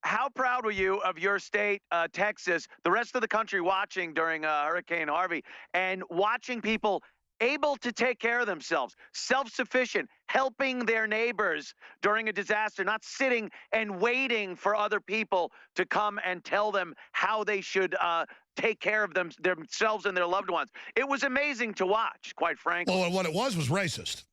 how proud were you of your state, Texas, the rest of the country watching during Hurricane Harvey and watching people able to take care of themselves, self-sufficient, helping their neighbors during a disaster, not sitting and waiting for other people to come and tell them how they should take care of themselves and their loved ones. It was amazing to watch, quite frankly. Well, what it was racist.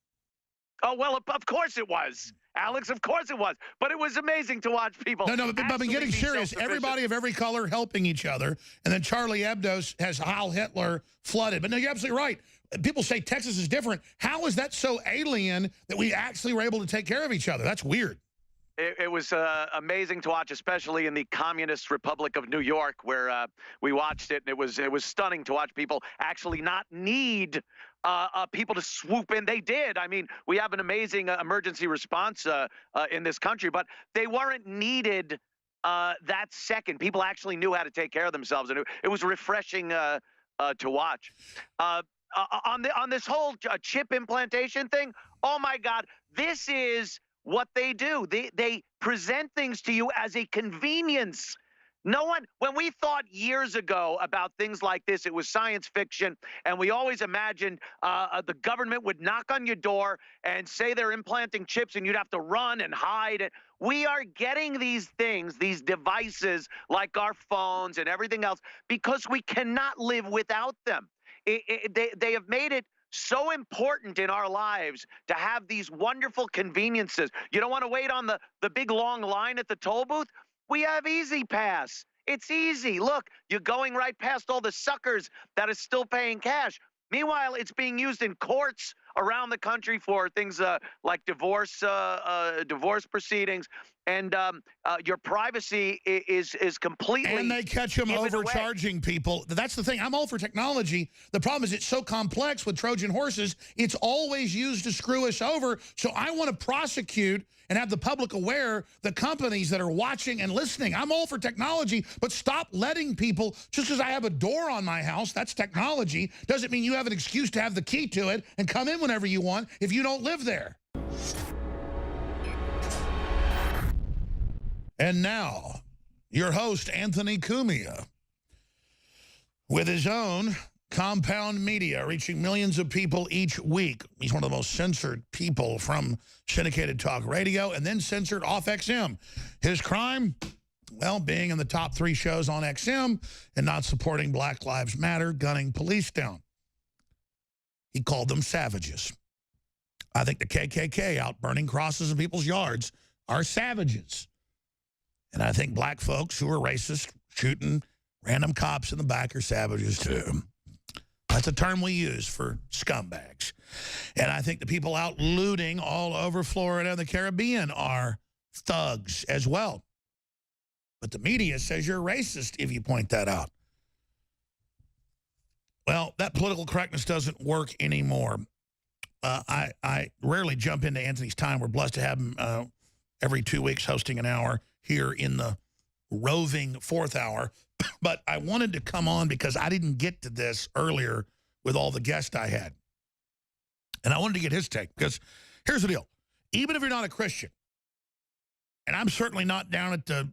Oh, well, of course it was. Alex, of course it was. But it was amazing to watch people. No, but I'm getting serious. Everybody of every color helping each other. And then Charlie Hebdo has Heil Hitler flooded. But no, you're absolutely right. People say Texas is different. How is that so alien that we actually were able to take care of each other? That's weird. It was amazing to watch, especially in the Communist Republic of New York, where we watched it, and it was stunning to watch people actually not need people to swoop in. They did. I mean, we have an amazing emergency response in this country, but they weren't needed that second. People actually knew how to take care of themselves, and it was refreshing to watch. On this whole chip implantation thing, oh my God, this is what they do. They present things to you as a convenience. No one, when we thought years ago about things like this, it was science fiction, and we always imagined the government would knock on your door and say they're implanting chips, and you'd have to run and hide. We are getting these things, these devices like our phones and everything else, because we cannot live without them. They have made it so important in our lives to have these wonderful conveniences. You don't want to wait on the big long line at the toll booth? We have Easy Pass. It's easy. Look, you're going right past all the suckers that are still paying cash. Meanwhile, it's being used in courts around the country for things like divorce proceedings, and your privacy is completely. And they catch them overcharging people. That's the thing. I'm all for technology. The problem is it's so complex with Trojan horses. It's always used to screw us over. So I want to prosecute and have the public aware, the companies that are watching and listening. I'm all for technology, but stop letting people, just because I have a door on my house, that's technology, doesn't mean you have an excuse to have the key to it and come in whenever you want if you don't live there. And now, your host, Anthony Cumia, with his own Compound Media, reaching millions of people each week. He's one of the most censored people from syndicated talk radio and then censored off XM. His crime? Well, being in the top 3 shows on XM and not supporting Black Lives Matter, gunning police down. He called them savages. I think the KKK out burning crosses in people's yards are savages. And I think black folks who are racist, shooting random cops in the back are savages too. That's a term we use for scumbags. And I think the people out looting all over Florida and the Caribbean are thugs as well. But the media says you're racist if you point that out. Well, that political correctness doesn't work anymore. I rarely jump into Anthony's time. We're blessed to have him every 2 weeks hosting an hour here in the roving 4th hour. But I wanted to come on because I didn't get to this earlier with all the guests I had. And I wanted to get his take because here's the deal. Even if you're not a Christian, and I'm certainly not down at the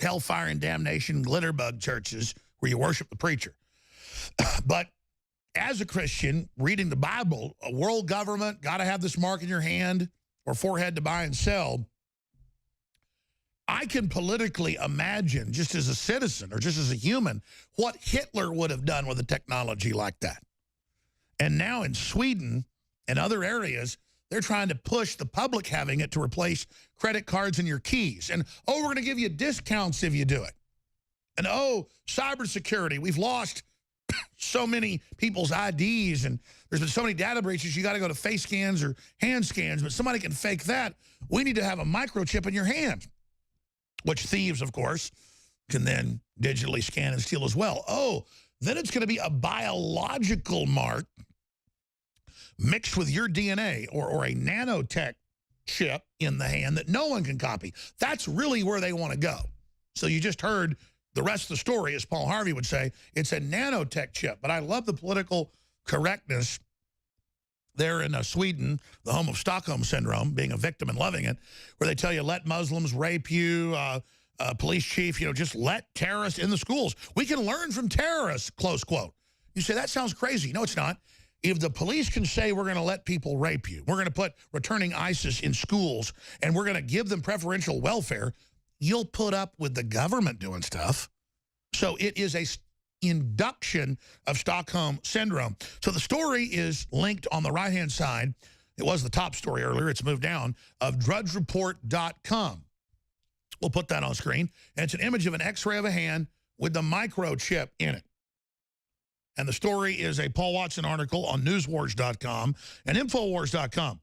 hellfire and damnation glitterbug churches where you worship the preacher. But as a Christian, reading the Bible, a world government, got to have this mark in your hand or forehead to buy and sell. I can politically imagine, just as a citizen or just as a human, what Hitler would have done with a technology like that. And now in Sweden and other areas, they're trying to push the public having it to replace credit cards and your keys. And, oh, we're going to give you discounts if you do it. And, oh, cybersecurity, we've lost so many people's IDs, and there's been so many data breaches, you got to go to face scans or hand scans, but somebody can fake that. We need to have a microchip in your hand, which thieves, of course, can then digitally scan and steal as well. Oh, then it's going to be a biological mark mixed with your DNA or a nanotech chip in the hand that no one can copy. That's really where they want to go. So you just heard the rest of the story, as Paul Harvey would say. It's a nanotech chip. But I love the political correctness there in Sweden, the home of Stockholm Syndrome, being a victim and loving it, where they tell you, let Muslims rape you, police chief, just let terrorists in the schools. We can learn from terrorists, close quote. You say, that sounds crazy. No, it's not. If the police can say we're going to let people rape you, we're going to put returning ISIS in schools, and we're going to give them preferential welfare, you'll put up with the government doing stuff. So it is a induction of Stockholm Syndrome. So the story is linked on the right-hand side. It was the top story earlier. It's moved down, of drudgereport.com. We'll put that on screen. And it's an image of an X-ray of a hand with the microchip in it. And the story is a Paul Watson article on newswars.com and infowars.com.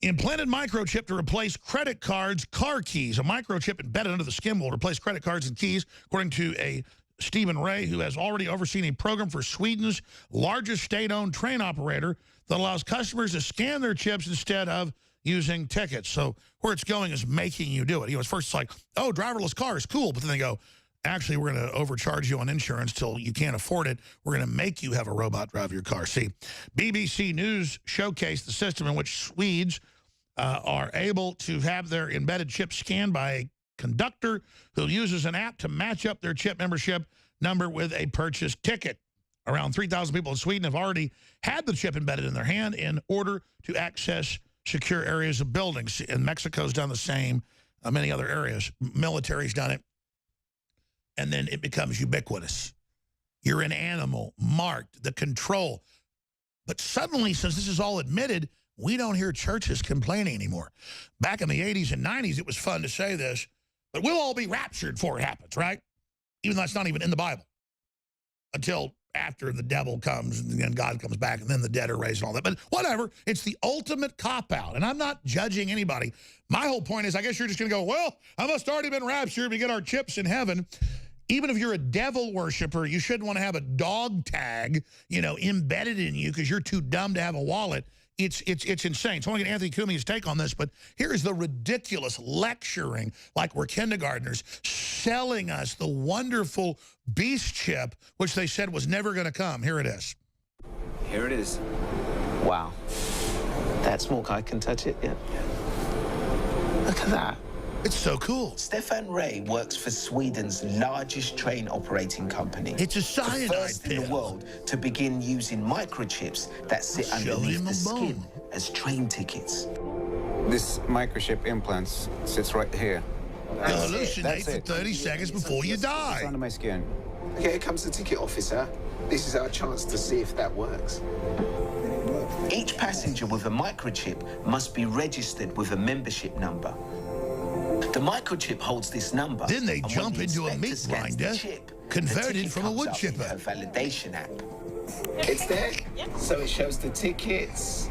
Implanted microchip to replace credit cards, car keys. A microchip embedded under the skin will replace credit cards and keys, according to a Stephen Ray, who has already overseen a program for Sweden's largest state-owned train operator that allows customers to scan their chips instead of using tickets. So where it's going is making you do it. At first it's like, oh, driverless cars, cool. But then they go, actually, we're going to overcharge you on insurance till you can't afford it. We're going to make you have a robot drive your car. See, BBC News showcased the system in which Swedes are able to have their embedded chip scanned by a conductor who uses an app to match up their chip membership number with a purchase ticket. Around 3,000 people in Sweden have already had the chip embedded in their hand in order to access secure areas of buildings. And Mexico's done the same, many other areas. Military's done it. And then it becomes ubiquitous. You're an animal, marked, the control. But suddenly, since this is all admitted, we don't hear churches complaining anymore. Back in the 80s and 90s, it was fun to say this, but we'll all be raptured before it happens, right? Even though it's not even in the Bible. Until after the devil comes and then God comes back and then the dead are raised and all that. But whatever, it's the ultimate cop-out. And I'm not judging anybody. My whole point is, I guess you're just going to go, well, I must already been raptured. We get our chips in heaven. Even if you're a devil worshiper, you shouldn't want to have a dog tag, embedded in you because you're too dumb to have a wallet. It's insane. So I want to get Anthony Cumia's take on this, but here's the ridiculous lecturing, like we're kindergartners, selling us the wonderful beast chip, which they said was never going to come. Here it is. Here it is. Wow. That small guy can touch it, yeah. Look at that. It's so cool. Stefan Ray works for Sweden's largest train operating company. It's a cyanide the first in the world to begin using microchips that sit underneath the skin as train tickets. This microchip implants sits right here. Hallucinate for 30 seconds before you die. It's under my skin. Okay, here comes the ticket officer. This is our chance to see if that works. Each passenger with a microchip must be registered with a membership number. The microchip holds this number. Then they jump into a meat grinder, converted from a wood chipper. A validation app. It's there, so it shows the tickets,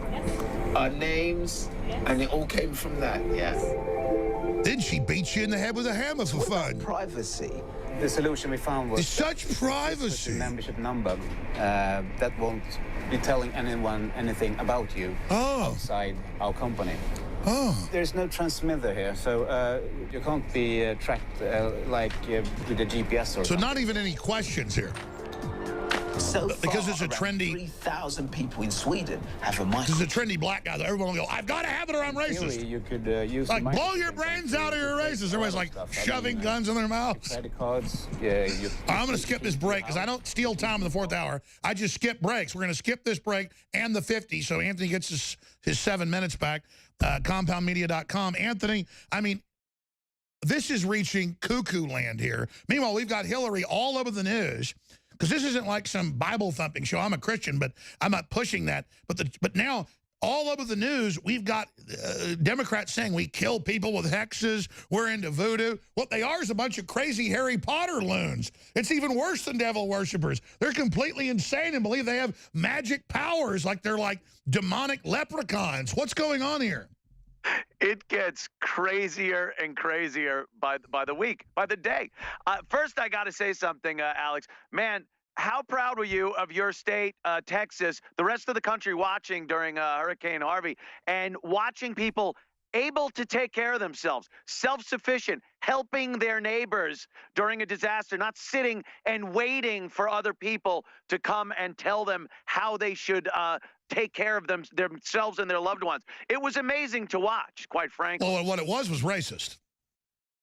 our names, and it all came from that, yeah. Then she beats you in the head with a hammer for fun. Privacy. The solution we found was... It's such privacy. The membership number that won't be telling anyone anything about you outside our company. Oh. There's no transmitter here, so you can't be tracked like with the GPS or So not even any questions here. So because far, it's a trendy... 3,000 people in Sweden have a microchip. This is a trendy black guy that everyone will go, I've got to have it or I'm racist. Theory, you could use like, blow your brains out or you're racist. Everybody's like shoving guns in their mouths. Credit cards. I'm going to skip this break because I don't steal time in the fourth hour. I just skip breaks. We're going to skip this break and the 50, so Anthony gets his 7 minutes back. Compoundmedia.com. Anthony, I mean, this is reaching cuckoo land here. Meanwhile, we've got Hillary all over the news. Because this isn't like some Bible-thumping show. I'm a Christian, but I'm not pushing that. But now, all over the news, we've got Democrats saying we kill people with hexes, we're into voodoo. What they are is a bunch of crazy Harry Potter loons. It's even worse than devil worshippers. They're completely insane and believe they have magic powers, like they're like demonic leprechauns. What's going on here? It gets crazier and crazier by the week, by the day. First, I got to say something, Alex. Man, how proud were you of your state, Texas, the rest of the country watching during Hurricane Harvey, and watching people able to take care of themselves, self-sufficient, helping their neighbors during a disaster, not sitting and waiting for other people to come and tell them how they should take care of themselves and their loved ones. It was amazing to watch, quite frankly. Well, what it was racist.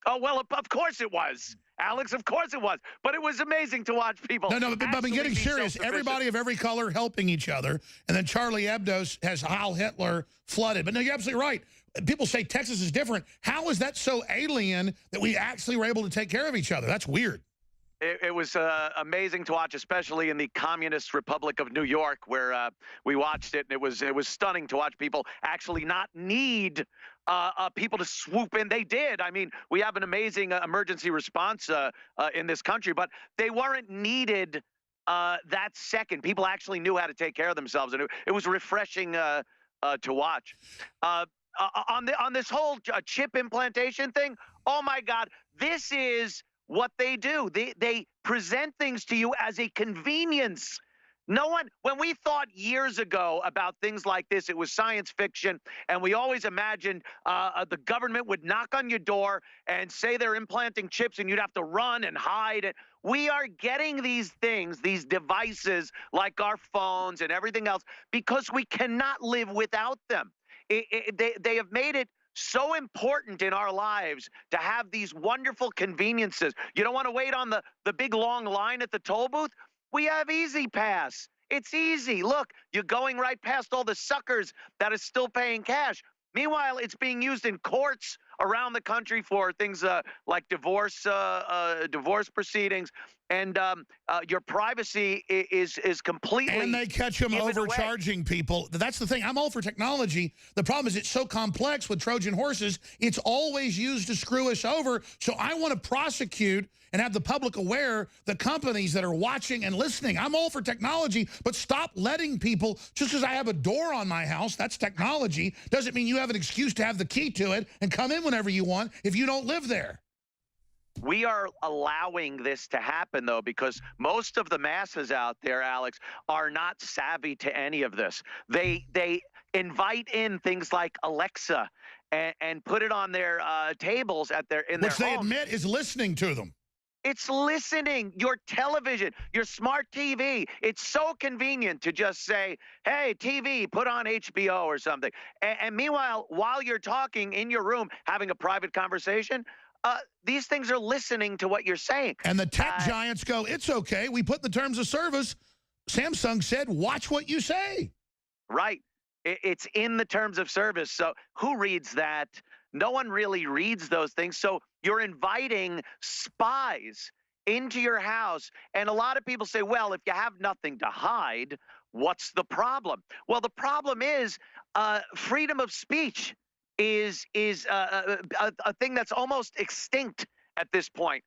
Oh, well, of course it was, Alex. Of course it was. But it was amazing to watch people. No, but I'm getting be serious. Everybody of every color helping each other. And then Charlie Hebdo has Heil Hitler flooded. But no, you're absolutely right. People say Texas is different. How is that so alien that we actually were able to take care of each other? That's weird. It was amazing to watch, especially in the Communist Republic of New York, where we watched it, and it was stunning to watch people actually not need people to swoop in. They did. I mean, we have an amazing emergency response in this country, but they weren't needed that second. People actually knew how to take care of themselves, and it was refreshing to watch. On this whole chip implantation thing, oh my God, this is what they do. They present things to you as a convenience. No one, when we thought years ago about things like this, it was science fiction, and we always imagined the government would knock on your door and say they're implanting chips, and you'd have to run and hide. We are getting these things, these devices like our phones and everything else, because we cannot live without them. They have made it so important in our lives to have these wonderful conveniences. You don't want to wait on the big long line at the toll booth? We have Easy Pass. It's easy. Look, you're going right past all the suckers that are still paying cash. Meanwhile, it's being used in courts around the country for things like divorce proceedings, and your privacy is completely. And they catch them overcharging people. That's the thing. I'm all for technology. The problem is it's so complex with Trojan horses. It's always used to screw us over. So I want to prosecute and have the public aware, the companies that are watching and listening. I'm all for technology, but stop letting people, just because I have a door on my house, that's technology, doesn't mean you have an excuse to have the key to it and come in whenever you want if you don't live there. We are allowing this to happen, though, because most of the masses out there, Alex, are not savvy to any of this. They invite in things like Alexa and put it on their tables in their homes. Which they admit is listening to them. It's listening. Your television, your smart TV. It's so convenient to just say, hey, TV, put on HBO or something. And meanwhile, while you're talking in your room, having a private conversation, these things are listening to what you're saying. And the tech giants go, it's okay. We put the terms of service. Samsung said, watch what you say. Right. It's in the terms of service. So who reads that? No one really reads those things. So you're inviting spies into your house. And a lot of people say, well, if you have nothing to hide, what's the problem? Well, the problem is freedom of speech is a thing that's almost extinct at this point.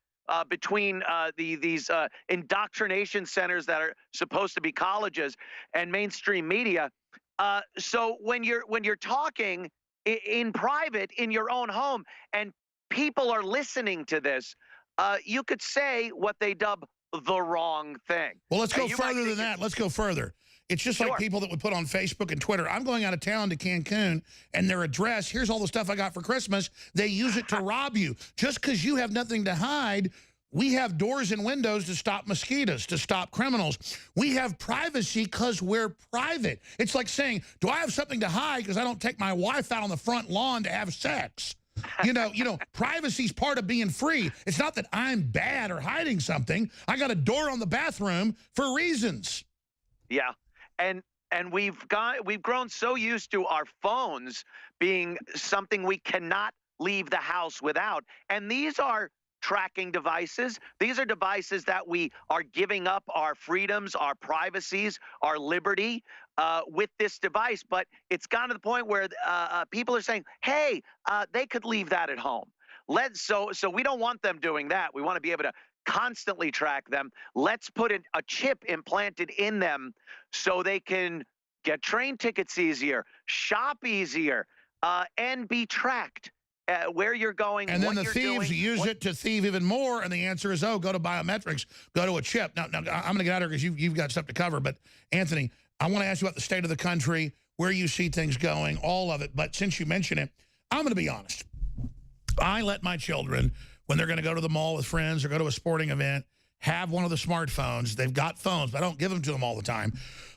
Between these indoctrination centers that are supposed to be colleges and mainstream media. So when you're talking in private in your own home and people are listening to this, you could say what they dub the wrong thing. Well, let's go further than that. Let's go further. It's just like people that would put on Facebook and Twitter, I'm going out of town to Cancun, and their address, here's all the stuff I got for Christmas. They use it to rob you. Just because you have nothing to hide, we have doors and windows to stop mosquitoes, to stop criminals. We have privacy because we're private. It's like saying, do I have something to hide because I don't take my wife out on the front lawn to have sex? You know, privacy's part of being free. It's not that I'm bad or hiding something. I got a door on the bathroom for reasons. Yeah. And we've grown so used to our phones being something we cannot leave the house without. And these are tracking devices. These are devices that we are giving up our freedoms, our privacies, our liberty with this device. But it's gotten to the point where people are saying, hey, they could leave that at home. So we don't want them doing that. We want to be able to constantly track them. Let's put a chip implanted in them so they can get train tickets easier, shop easier, and be tracked. Where you're going, and then the thieves use it to thieve even more, and the answer is, oh, go to biometrics, go to a chip. Now I'm going to get out of here because you've got stuff to cover, but Anthony, I want to ask you about the state of the country, where you see things going, all of it, but since you mention it, I'm going to be honest. I let my children, when they're going to go to the mall with friends or go to a sporting event, have one of the smartphones. They've got phones, but I don't give them to them all the time.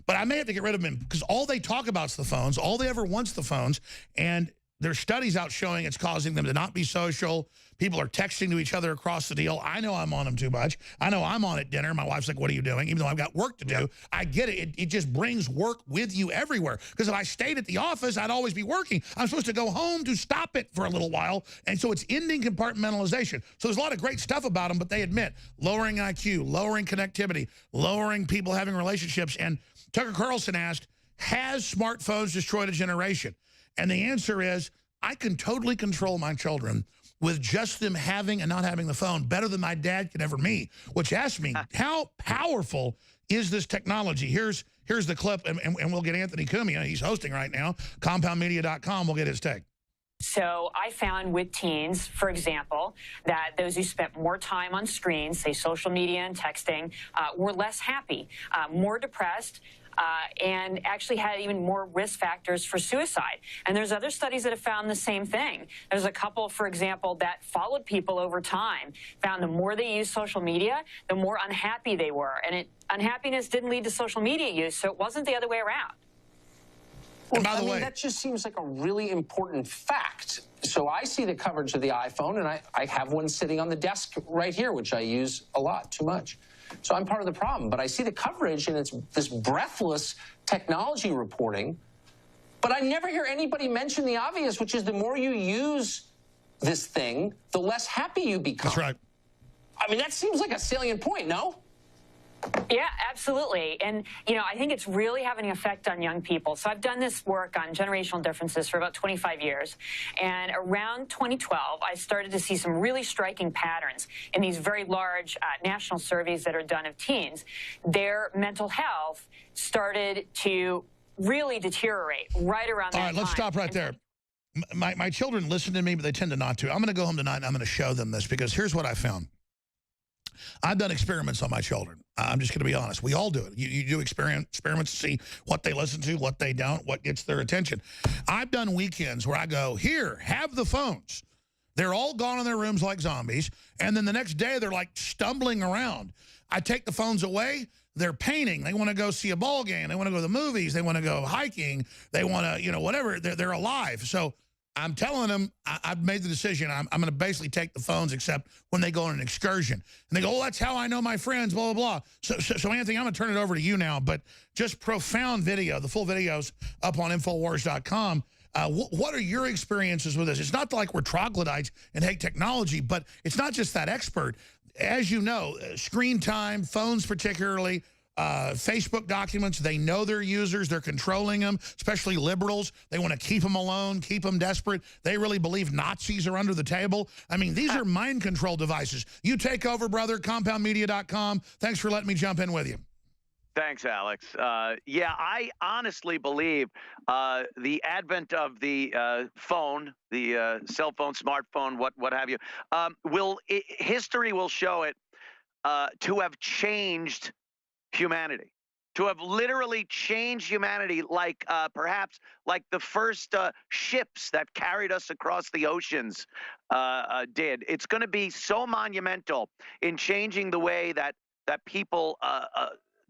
But I may have to get rid of them because all they talk about is the phones. All they ever want's the phones, and there's studies out showing it's causing them to not be social. People are texting to each other across the deal. I know I'm on them too much. I know I'm on at dinner. My wife's like, what are you doing? Even though I've got work to do. I get it. It just brings work with you everywhere. Because if I stayed at the office, I'd always be working. I'm supposed to go home to stop it for a little while. And so it's ending compartmentalization. So there's a lot of great stuff about them, but they admit lowering IQ, lowering connectivity, lowering people having relationships. And Tucker Carlson asked, has smartphones destroyed a generation? And the answer is, I can totally control my children with just them having and not having the phone better than my dad could ever me, which asks me, how powerful is this technology? Here's the clip, and we'll get Anthony Cumia. He's hosting right now. CompoundMedia.com. We'll get his take. So I found with teens, for example, that those who spent more time on screens, say social media and texting, were less happy, more depressed, and actually had even more risk factors for suicide. And there's other studies that have found the same thing. There's a couple, for example, that followed people over time, found the more they used social media, the more unhappy they were. And unhappiness didn't lead to social media use, so it wasn't the other way around. Well, I mean, that just seems like a really important fact. So I see the coverage of the iPhone, and I have one sitting on the desk right here, which I use a lot, too much. So I'm part of the problem. But I see the coverage, and it's this breathless technology reporting. But I never hear anybody mention the obvious, which is the more you use this thing, the less happy you become. That's right. I mean, that seems like a salient point, no? Yeah, absolutely. And, you know, I think it's really having an effect on young people. So I've done this work on generational differences for about 25 years. And around 2012, I started to see some really striking patterns in these very large national surveys that are done of teens. Their mental health started to really deteriorate right around that time. All right, let's stop right there. My children listen to me, but they tend to not to. I'm going to go home tonight and I'm going to show them this because here's what I found. I've done experiments on my children. I'm just going to be honest. We all do it. You do experiments to see what they listen to, what they don't, what gets their attention. I've done weekends where I go, here, have the phones. They're all gone in their rooms like zombies. And then the next day, they're like stumbling around. I take the phones away. They're painting. They want to go see a ball game. They want to go to the movies. They want to go hiking. They want to, you know, whatever. They're alive. So I'm telling them, I've made the decision. I'm going to basically take the phones except when they go on an excursion. And they go, oh, that's how I know my friends, blah, blah, blah. So Anthony, I'm going to turn it over to you now. But just profound video. The full video's up on Infowars.com. What are your experiences with this? It's not like we're troglodytes and hate technology, but it's not just that expert. As you know, screen time, phones particularly, Facebook documents, they know their users, they're controlling them, especially liberals. They want to keep them alone, keep them desperate. They really believe Nazis are under the table. I mean, these are mind control devices. You take over, brother, CompoundMedia.com. Thanks for letting me jump in with you. Thanks, Alex. Yeah, I honestly believe the advent of the phone, the cell phone, smartphone, what have you, history will show it to have changed humanity, to have literally changed humanity, like perhaps like the first ships that carried us across the oceans did. It's going to be so monumental in changing the way that people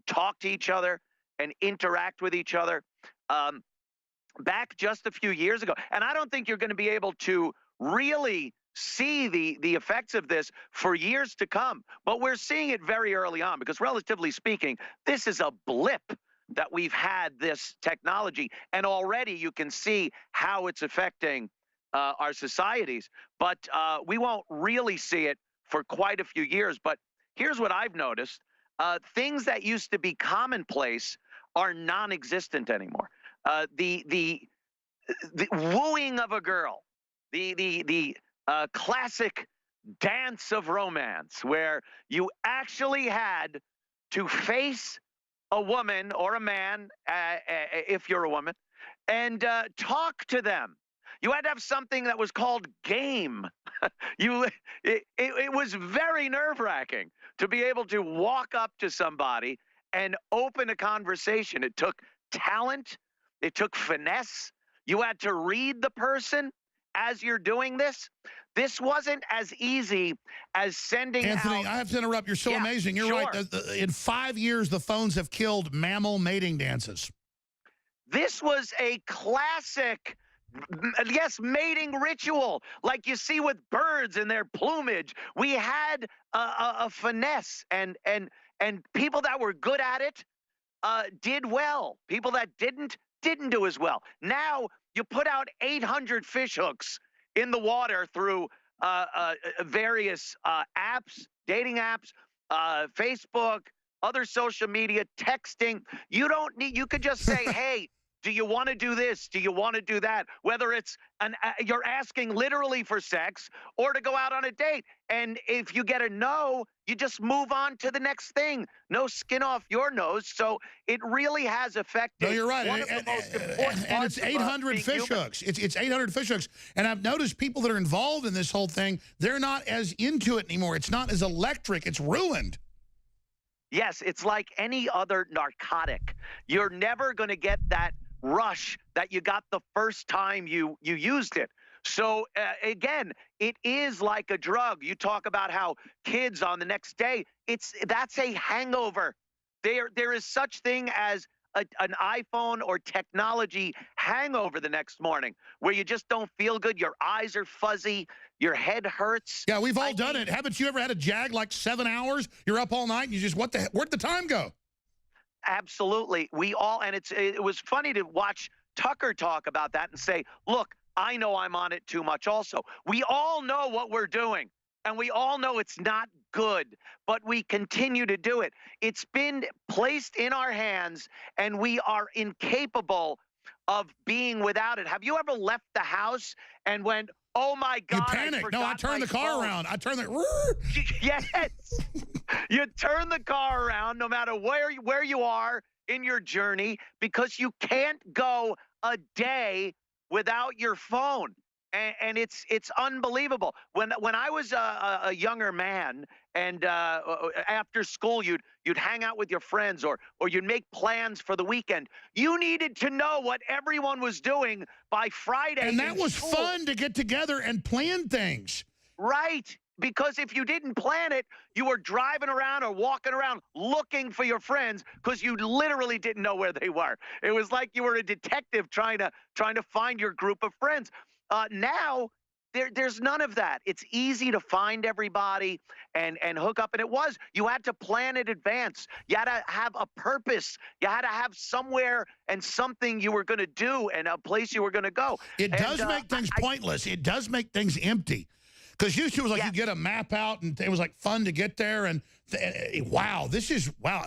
talk to each other and interact with each other. Back just a few years ago, and I don't think you're going to be able to really see the effects of this for years to come, but we're seeing it very early on because, relatively speaking, this is a blip that we've had this technology, and already you can see how it's affecting our societies, but we won't really see it for quite a few years. But here's what I've noticed. Things that used to be commonplace are non-existent anymore. The wooing of a girl, the classic dance of romance, where you actually had to face a woman or a man, if you're a woman, and talk to them. You had to have something that was called game. It was very nerve-wracking to be able to walk up to somebody and open a conversation. It took talent. It took finesse. You had to read the person as you're doing this. This wasn't as easy as sending Anthony, out... I have to interrupt. You're so amazing. You're right. In 5 years, the phones have killed mammal mating dances. This was a classic Yes, mating ritual, like you see with birds in their plumage. We had a finesse, and people that were good at it did well. People that didn't do as well. Now you put out 800 fish hooks in the water through various apps, dating apps, Facebook, other social media, texting. You don't need. You could just say, "Hey, do you want to do this? Do you want to do that?" Whether it's you're asking literally for sex or to go out on a date. And if you get a no, you just move on to the next thing. No skin off your nose. So it really has affected. No, you're right. One of the most important and it's 800 fish hooks. It's 800 fish hooks. And I've noticed people that are involved in this whole thing, they're not as into it anymore. It's not as electric. It's ruined. Yes, it's like any other narcotic. You're never going to get that rush that you got the first time you used it. So again, it is like a drug. You talk about how kids on the next day, that's a hangover. There is such thing as an iPhone or technology hangover the next morning, where you just don't feel good. Your eyes are fuzzy. Your head hurts. Yeah, we've all done it. Haven't you ever had a jag like 7 hours? You're up all night and you just, where'd the time go? Absolutely. We all, and it was funny to watch Tucker talk about that and say, look, I know I'm on it too much also. We all know what we're doing, and we all know it's not good, but we continue to do it. It's been placed in our hands, and we are incapable of being without it. Have you ever left the house and went, oh my God, you panic. No, I turned the car around. I turned the... Yes. You turn the car around no matter where you are in your journey, because you can't go a day without your phone. And it's unbelievable. When I was a younger man, and after school you'd hang out with your friends, or you'd make plans for the weekend, you needed to know what everyone was doing by Friday. And that was fun to get together and plan things. Right. Because if you didn't plan it, you were driving around or walking around looking for your friends because you literally didn't know where they were. It was like you were a detective trying to find your group of friends. Now, there's none of that. It's easy to find everybody and hook up. And you had to plan in advance. You had to have a purpose. You had to have somewhere and something you were going to do and a place you were going to go. It does make things pointless. It does make things empty. Because used to it was like you get a map out and it was like fun to get there. And wow,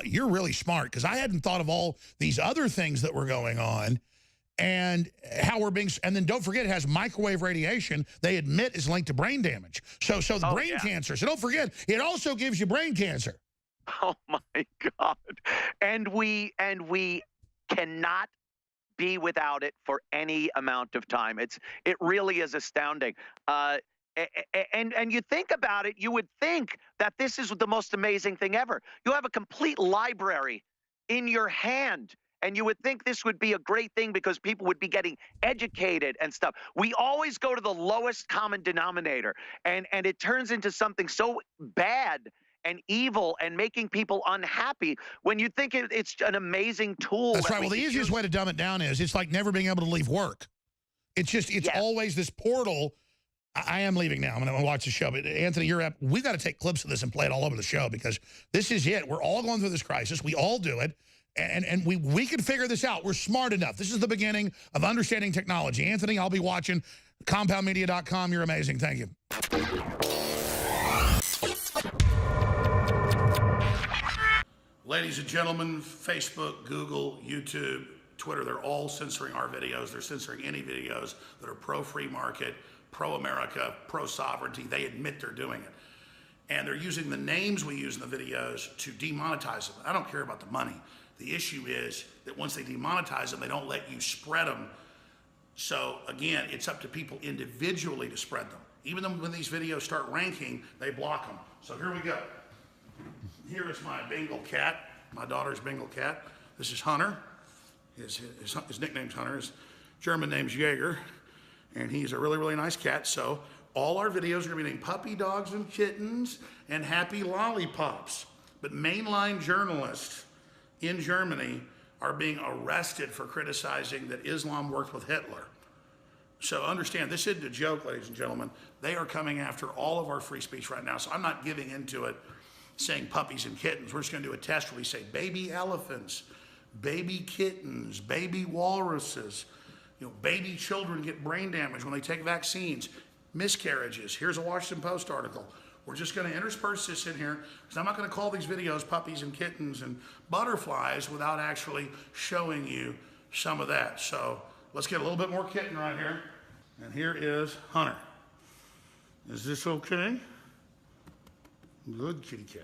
you're really smart, because I hadn't thought of all these other things that were going on. And how we're being, and then don't forget, it has microwave radiation. They admit is linked to brain damage. So the brain cancer. So don't forget, it also gives you brain cancer. Oh my God! And we cannot be without it for any amount of time. It really is astounding. And you think about it, you would think that this is the most amazing thing ever. You have a complete library in your hand. And you would think this would be a great thing because people would be getting educated and stuff. We always go to the lowest common denominator, and it turns into something so bad and evil and making people unhappy when you think it's an amazing tool. That's right. Well, the easiest way to dumb it down is it's like never being able to leave work. It's always this portal. I am leaving now. I'm going to watch the show. But Anthony, you're up. We've got to take clips of this and play it all over the show, because this is it. We're all going through this crisis. We all do it. And we can figure this out. We're smart enough. This is the beginning of understanding technology. Anthony, I'll be watching. CompoundMedia.com. You're amazing. Thank you. Ladies and gentlemen, Facebook, Google, YouTube, Twitter, they're all censoring our videos. They're censoring any videos that are pro-free market, pro-America, pro-sovereignty. They admit they're doing it. And they're using the names we use in the videos to demonetize them. I don't care about the money. The issue is that once they demonetize them, they don't let you spread them. So again, it's up to people individually to spread them. Even though when these videos start ranking, they block them. So here we go. Here is my Bengal cat, my daughter's Bengal cat. This is Hunter. His nickname's Hunter. His German name's Jaeger. And he's a really, really nice cat. So all our videos are gonna be named Puppy Dogs and Kittens and Happy Lollipops. But mainline journalists in Germany are being arrested for criticizing that Islam worked with Hitler. So understand, this isn't a joke, ladies and gentlemen. They are coming after all of our free speech right now. So I'm not giving into it saying puppies and kittens. We're just going to do a test where we say baby elephants, baby kittens, baby walruses, baby children get brain damage when they take vaccines, miscarriages. Here's a Washington Post article. We're just going to intersperse this in here because I'm not going to call these videos puppies and kittens and butterflies without actually showing you some of that. So let's get a little bit more kitten right here. And here is Hunter. Is this okay? Good kitty cat.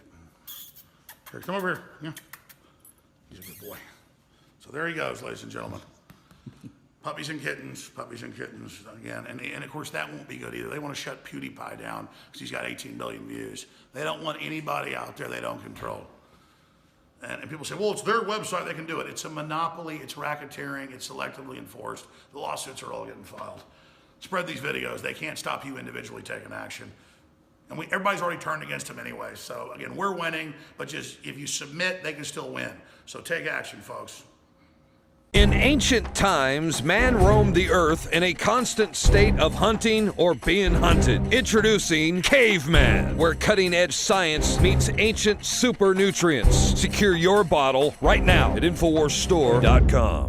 Here, come over here. Yeah. He's a good boy. So there he goes, ladies and gentlemen. Puppies and kittens again. And of course, that won't be good either. They want to shut PewDiePie down because he's got 18 billion views. They don't want anybody out there they don't control. And people say, well, it's their website, they can do it. It's a monopoly, it's racketeering, it's selectively enforced. The lawsuits are all getting filed. Spread these videos. They can't stop you individually taking action. And everybody's already turned against them anyway. So again, we're winning, but just if you submit, they can still win. So take action, folks. In ancient times, man roamed the earth in a constant state of hunting or being hunted. Introducing Caveman, where cutting-edge science meets ancient super nutrients. Secure your bottle right now at InfoWarsStore.com.